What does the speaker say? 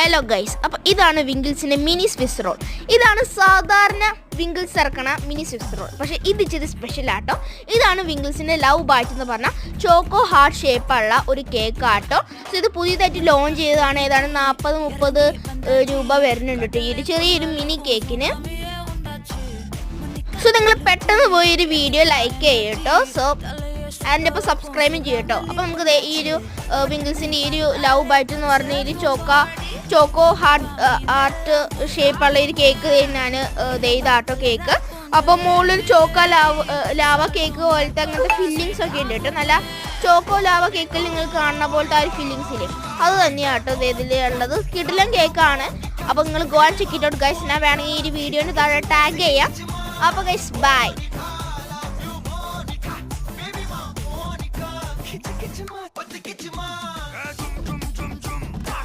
Hello guys, അപ്പോൾ ഇതാണ് വിങ്കിൾസിൻ്റെ mini Swiss roll. ഇതാണ് സാധാരണ വിങ്കിൾസ് ഇറക്കണ മിനി സ്വിസ് റോൾ. പക്ഷേ ഇത് ഇച്ചിരി സ്പെഷ്യൽ ആട്ടോ. ഇതാണ് വിങ്കിൾസിൻ്റെ ലവ് ബൈറ്റ് എന്ന് പറഞ്ഞാൽ ചോക്കോ ഹാർട്ട് ഷേപ്പുള്ള ഒരു കേക്ക് ആട്ടോ. സോ ഇത് പുതിയതായിട്ട് ലോഞ്ച് ചെയ്തതാണ്. ഏതാണ് 40-30 രൂപ വരുന്നുണ്ട് കേട്ടോ ഈ ഒരു ചെറിയൊരു മിനി കേക്കിന്. സോ നിങ്ങൾ പെട്ടെന്ന് പോയി ഒരു വീഡിയോ ലൈക്ക് ചെയ്യട്ടോ. സോ അതിൻ്റെ ഇപ്പോൾ സബ്സ്ക്രൈബും ചെയ്യട്ടോ. അപ്പോൾ നമുക്ക് ഈ ഒരു വിങ്കിൾസിൻ്റെ ഈ ഒരു ലവ് ബൈറ്റ് എന്ന് പറഞ്ഞ ഈ ചോക്കോ ഹാർട്ട് ഷേപ്പുള്ള ഒരു കേക്ക് തന്നെയാണ് ഇതാട്ടോ കേക്ക്. അപ്പോൾ മുകളിലൊരു ലാവ കേക്ക് പോലത്തെ അങ്ങനത്തെ ഫില്ലിങ്സ് ഒക്കെ ഉണ്ട് കേട്ടോ. നല്ല ചോക്കോ ലാവ കേക്കിൽ നിങ്ങൾ കാണുന്ന പോലത്തെ ആ ഒരു ഫില്ലിങ്സ് ഇല്ലേ, അത് തന്നെയാട്ടോ ഇതിലുള്ളത്. കിടിലൻ കേക്കാണ്. അപ്പോൾ നിങ്ങൾ go and check it out guys. ഞാൻ വേണമെങ്കിൽ ഈ ഒരു വീഡിയോന് താഴെ ടാഗ് ചെയ്യാം. അപ്പോൾ ഗൈസ് ബൈ.